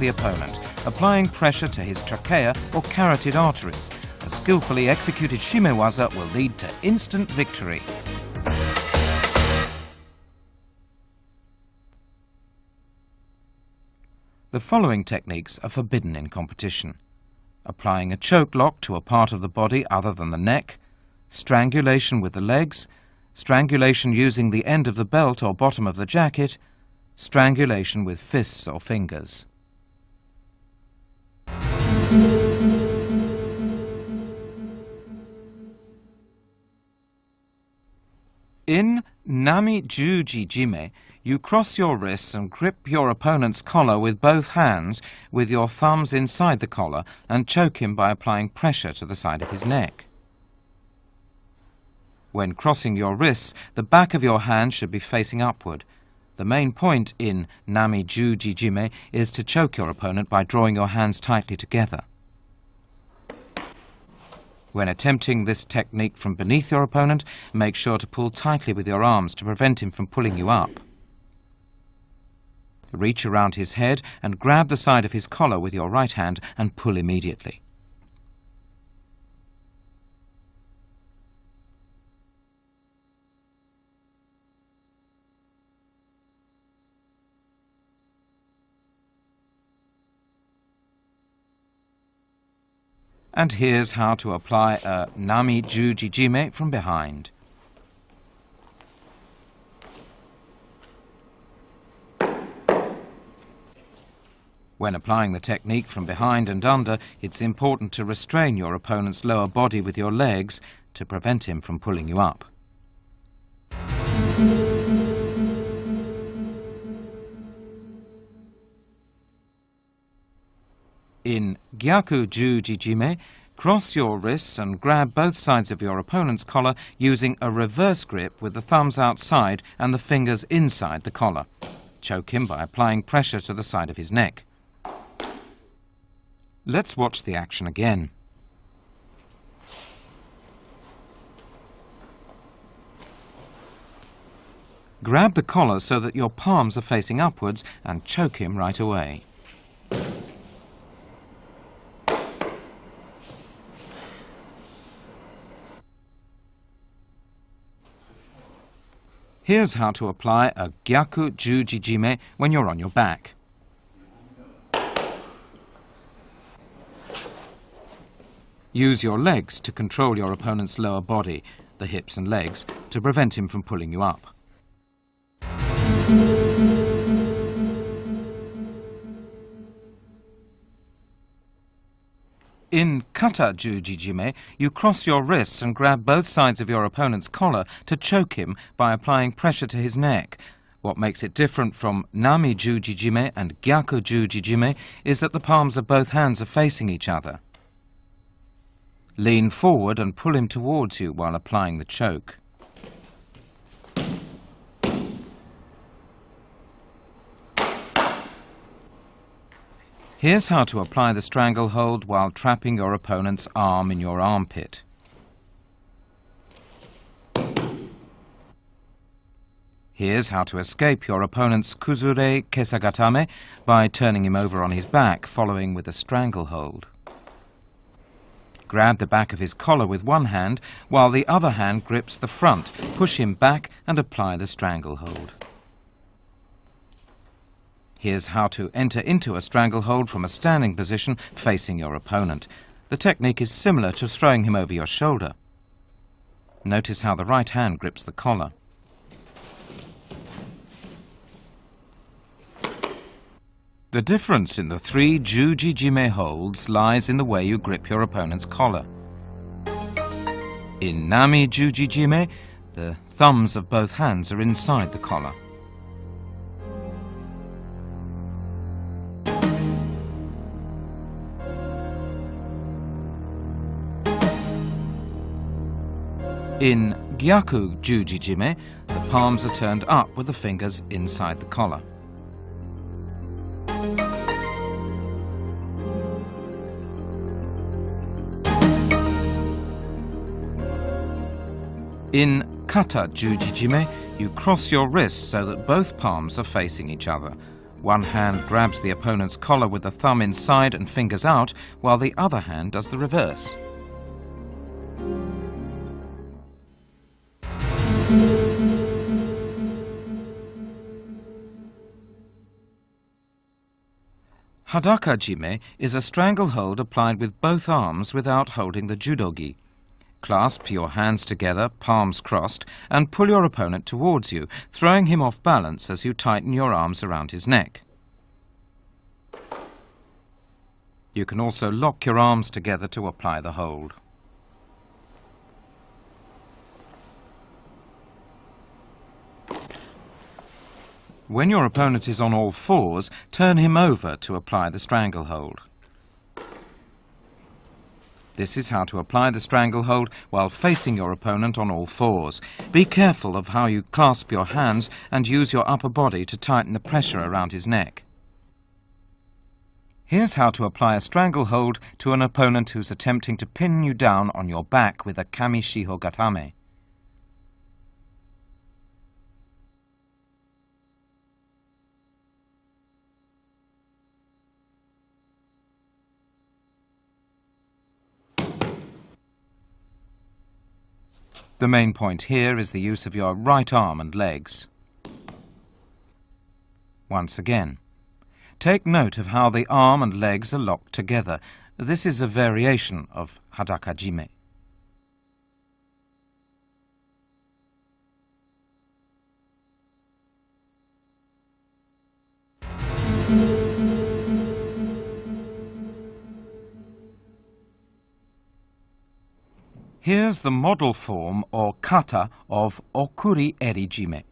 the opponent, applying pressure to his trachea or carotid arteries. A skillfully executed Shimewaza will lead to instant victory. The following techniques are forbidden in competition: applying a choke lock to a part of the body other than the neck, strangulation with the legs, strangulation using the end of the belt or bottom of the jacket, strangulation with fists or fingers. In Nami-juji jime, you cross your wrists and grip your opponent's collar with both hands, with your thumbs inside the collar, and choke him by applying pressure to the side of his neck. When crossing your wrists, the back of your hand should be facing upward. The main point in Nami-juji jime is to choke your opponent by drawing your hands tightly together. When attempting this technique from beneath your opponent, make sure to pull tightly with your arms to prevent him from pulling you up. Reach around his head and grab the side of his collar with your right hand and pull immediately. And here's how to apply a Nami-juji jime from behind. When applying the technique from behind and under, it's important to restrain your opponent's lower body with your legs to prevent him from pulling you up. In Gyaku-juji jime, cross your wrists and grab both sides of your opponent's collar using a reverse grip with the thumbs outside and the fingers inside the collar. Choke him by applying pressure to the side of his neck. Let's watch the action again. Grab the collar so that your palms are facing upwards and choke him right away. Here's how to apply a Gyaku-juji jime when you're on your back. Use your legs to control your opponent's lower body, the hips and legs, to prevent him from pulling you up. In kata-juji jime, you cross your wrists and grab both sides of your opponent's collar to choke him by applying pressure to his neck. What makes it different from Nami-juji jime and Gyaku-juji jime is that the palms of both hands are facing each other. Lean forward and pull him towards you while applying the choke. Here's how to apply the stranglehold while trapping your opponent's arm in your armpit. Here's how to escape your opponent's kuzure kesagatame by turning him over on his back, following with a stranglehold. Grab the back of his collar with one hand, while the other hand grips the front. Push him back and apply the stranglehold. Here's how to enter into a stranglehold from a standing position facing your opponent. The technique is similar to throwing him over your shoulder. Notice how the right hand grips the collar. The difference in the three juji jime holds lies in the way you grip your opponent's collar. In Nami-juji jime, the thumbs of both hands are inside the collar. In Gyaku-juji jime, the palms are turned up with the fingers inside the collar. In kata-juji jime, you cross your wrists so that both palms are facing each other. One hand grabs the opponent's collar with the thumb inside and fingers out, while the other hand does the reverse. Hadaka-jime is a stranglehold applied with both arms without holding the judogi. Clasp your hands together, palms crossed, and pull your opponent towards you, throwing him off balance as you tighten your arms around his neck. You can also lock your arms together to apply the hold. When your opponent is on all fours, turn him over to apply the stranglehold. This is how to apply the stranglehold while facing your opponent on all fours. Be careful of how you clasp your hands and use your upper body to tighten the pressure around his neck. Here's how to apply a stranglehold to an opponent who's attempting to pin you down on your back with a kami shiho gatame. The main point here is the use of your right arm and legs. Once again, take note of how the arm and legs are locked together. This is a variation of Hadaka-jime. Here's the model form or kata of okuri eri-jime.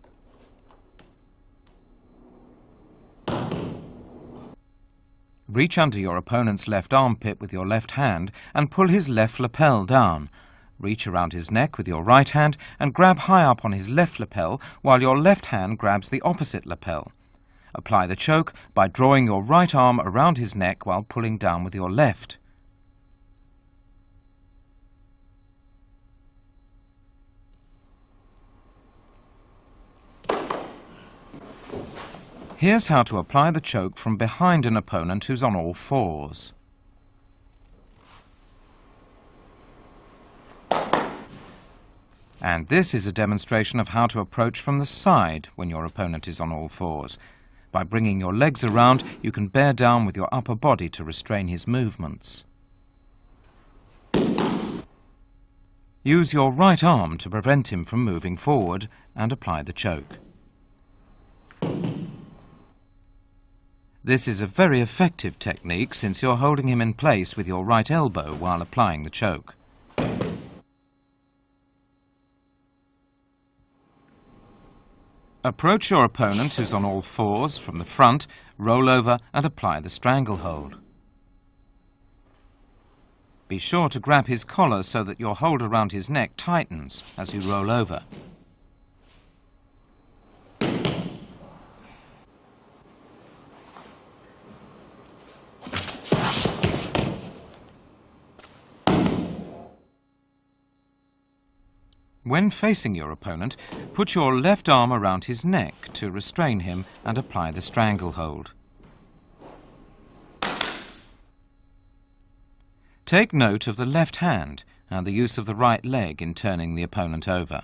Reach under your opponent's left armpit with your left hand and pull his left lapel down. Reach around his neck with your right hand and grab high up on his left lapel while your left hand grabs the opposite lapel. Apply the choke by drawing your right arm around his neck while pulling down with your left. Here's how to apply the choke from behind an opponent who's on all fours. And this is a demonstration of how to approach from the side when your opponent is on all fours. By bringing your legs around, you can bear down with your upper body to restrain his movements. Use your right arm to prevent him from moving forward and apply the choke. This is a very effective technique since you're holding him in place with your right elbow while applying the choke. Approach your opponent who's on all fours from the front, roll over and apply the stranglehold. Be sure to grab his collar so that your hold around his neck tightens as you roll over. When facing your opponent, put your left arm around his neck to restrain him and apply the stranglehold. Take note of the left hand and the use of the right leg in turning the opponent over.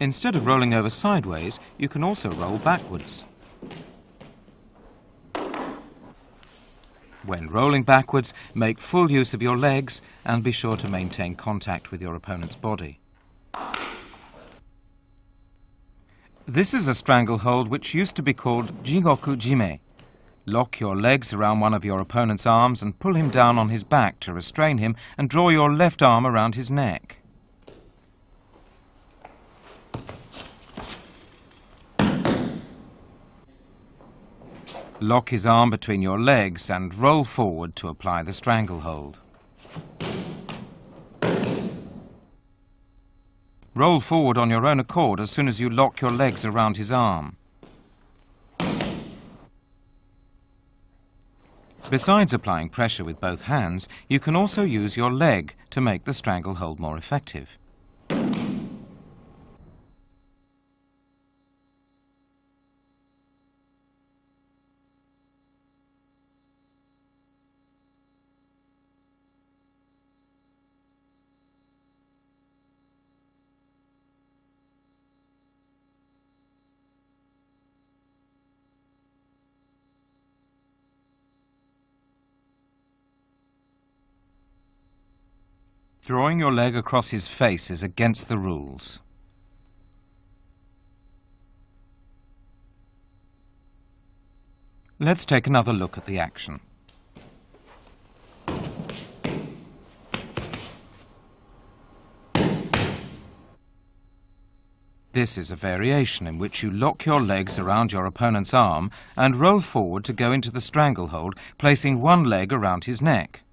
Instead of rolling over sideways, you can also roll backwards. When rolling backwards, make full use of your legs and be sure to maintain contact with your opponent's body. This is a stranglehold which used to be called jigoku-jime. Lock your legs around one of your opponent's arms and pull him down on his back to restrain him and draw your left arm around his neck. Lock his arm between your legs and roll forward to apply the stranglehold. Roll forward on your own accord as soon as you lock your legs around his arm. Besides applying pressure with both hands, you can also use your leg to make the stranglehold more effective. Drawing your leg across his face is against the rules. Let's take another look at the action. This is a variation in which you lock your legs around your opponent's arm and roll forward to go into the stranglehold, placing one leg around his neck.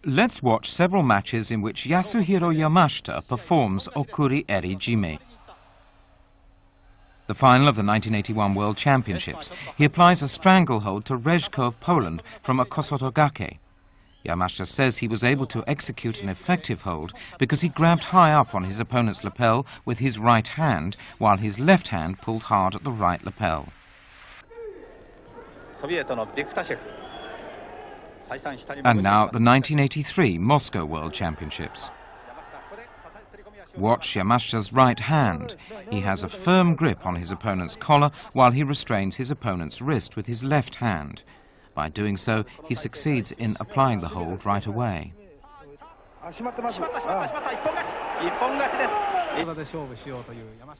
Let's watch several matches in which Yasuhiro Yamashita performs Okuri Eri Jime. The final of the 1981 World Championships, he applies a stranglehold to Rejko of Poland from a Kosotogake. Yamashita says he was able to execute an effective hold because he grabbed high up on his opponent's lapel with his right hand, while his left hand pulled hard at the right lapel. And now the 1983 Moscow World Championships. Watch Yamashita's right hand. He has a firm grip on his opponent's collar while he restrains his opponent's wrist with his left hand. By doing so, he succeeds in applying the hold right away.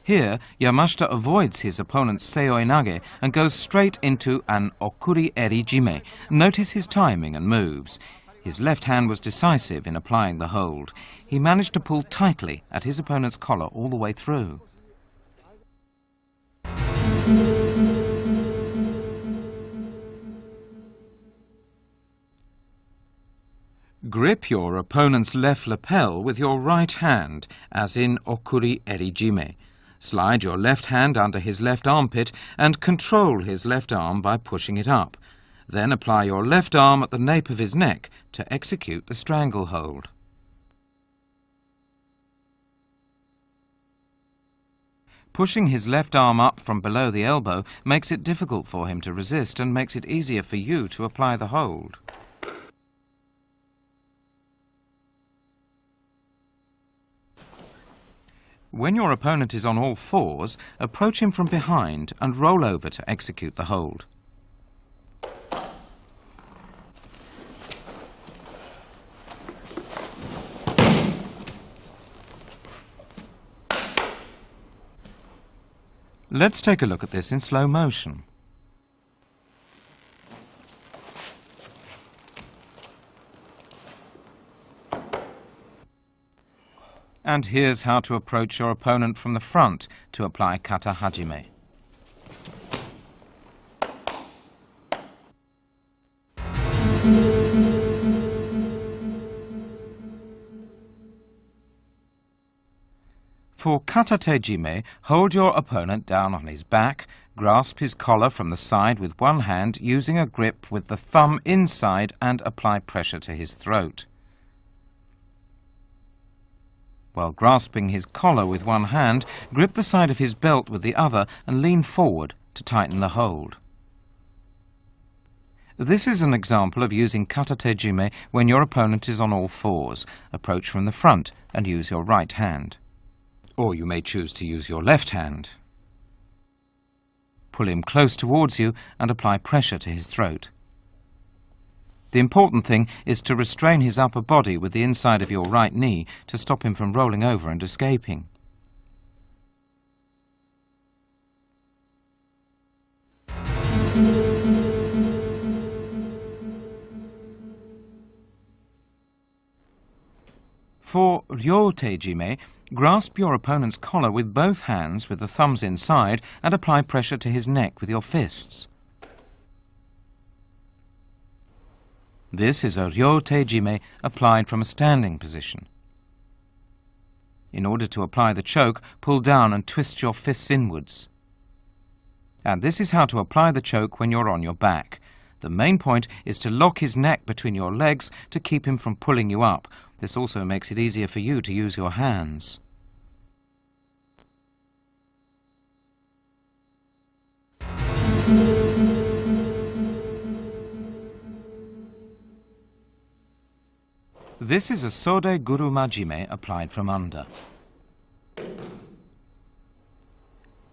Here, Yamashita avoids his opponent's seoi nage and goes straight into an okuri eri jime. Notice his timing and moves. His left hand was decisive in applying the hold. He managed to pull tightly at his opponent's collar all the way through. Grip your opponent's left lapel with your right hand, as in okuri eri jime. Slide your left hand under his left armpit and control his left arm by pushing it up. Then apply your left arm at the nape of his neck to execute the stranglehold. Pushing his left arm up from below the elbow makes it difficult for him to resist and makes it easier for you to apply the hold. When your opponent is on all fours, approach him from behind and roll over to execute the hold. Let's take a look at this in slow motion. And here's how to approach your opponent from the front to apply kata hajime. For kata tejime, hold your opponent down on his back, grasp his collar from the side with one hand using a grip with the thumb inside and apply pressure to his throat. While grasping his collar with one hand, grip the side of his belt with the other and lean forward to tighten the hold. This is an example of using kata tejime when your opponent is on all fours. Approach from the front and use your right hand. Or you may choose to use your left hand. Pull him close towards you and apply pressure to his throat. The important thing is to restrain his upper body with the inside of your right knee to stop him from rolling over and escaping. For ryotejime, grasp your opponent's collar with both hands with the thumbs inside and apply pressure to his neck with your fists. This is a ryotejime applied from a standing position. In order to apply the choke, pull down and twist your fists inwards. And this is how to apply the choke when you're on your back. The main point is to lock his neck between your legs to keep him from pulling you up. This also makes it easier for you to use your hands. This is a Sode Guru Majime applied from under.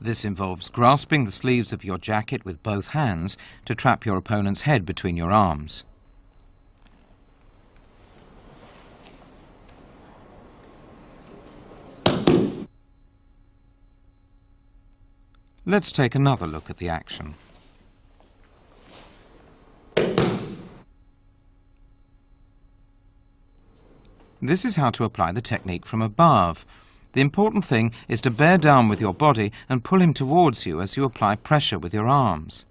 This involves grasping the sleeves of your jacket with both hands to trap your opponent's head between your arms. Let's take another look at the action. This is how to apply the technique from above. The important thing is to bear down with your body and pull him towards you as you apply pressure with your arms.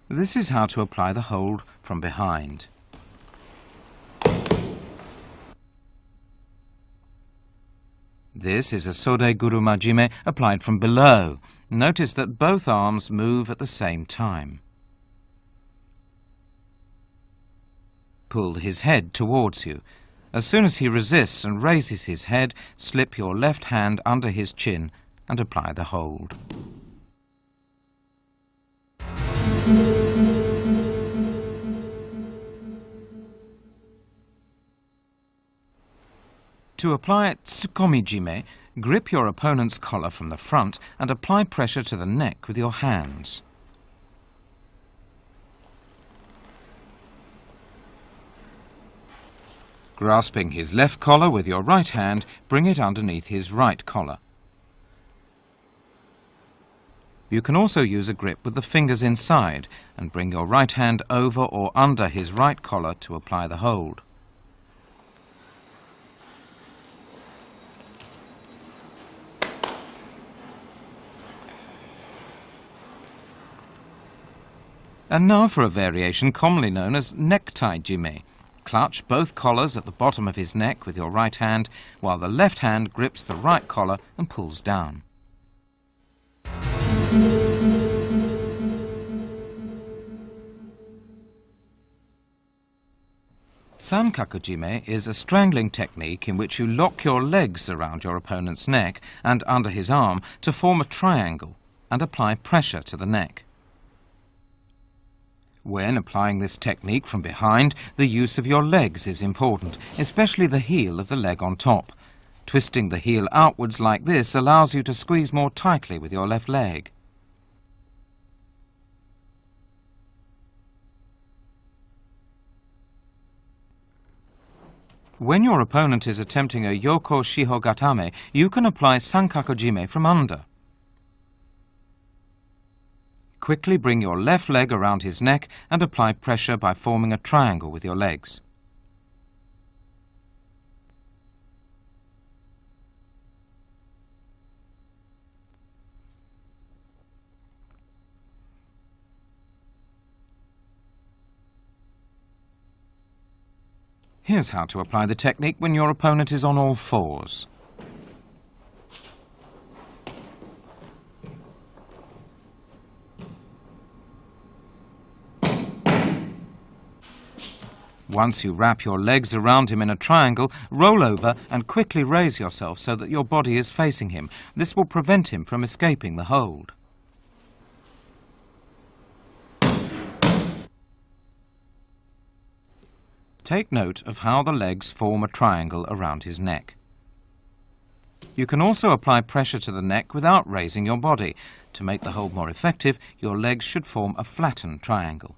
This is how to apply the hold from behind. This is a Sode Guru Majime applied from below. Notice that both arms move at the same time. Pull his head towards you. As soon as he resists and raises his head, slip your left hand under his chin and apply the hold. To apply Tsukomi-jime, grip your opponent's collar from the front and apply pressure to the neck with your hands. Grasping his left collar with your right hand, bring it underneath his right collar. You can also use a grip with the fingers inside and bring your right hand over or under his right collar to apply the hold. And now for a variation commonly known as necktie jime. Clutch both collars at the bottom of his neck with your right hand, while the left hand grips the right collar and pulls down. Sankaku jime is a strangling technique in which you lock your legs around your opponent's neck and under his arm to form a triangle and apply pressure to the neck. When applying this technique from behind, the use of your legs is important, especially the heel of the leg on top. Twisting the heel outwards like this allows you to squeeze more tightly with your left leg. When your opponent is attempting a Yoko Shiho Gatame, you can apply Sankaku jime from under. Quickly bring your left leg around his neck and apply pressure by forming a triangle with your legs. Here's how to apply the technique when your opponent is on all fours. Once you wrap your legs around him in a triangle, roll over and quickly raise yourself so that your body is facing him. This will prevent him from escaping the hold. Take note of how the legs form a triangle around his neck. You can also apply pressure to the neck without raising your body. To make the hold more effective, your legs should form a flattened triangle.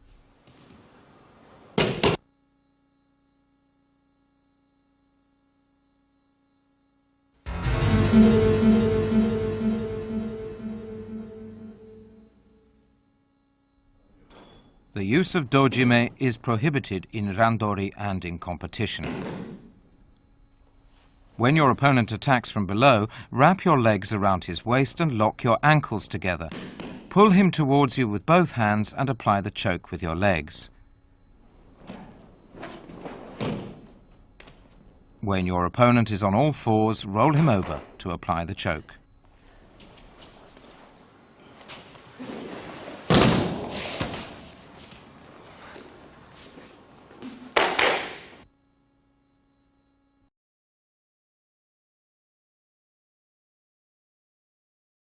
The use of dojime is prohibited in randori and in competition. When your opponent attacks from below, wrap your legs around his waist and lock your ankles together. Pull him towards you with both hands and apply the choke with your legs. When your opponent is on all fours, roll him over to apply the choke.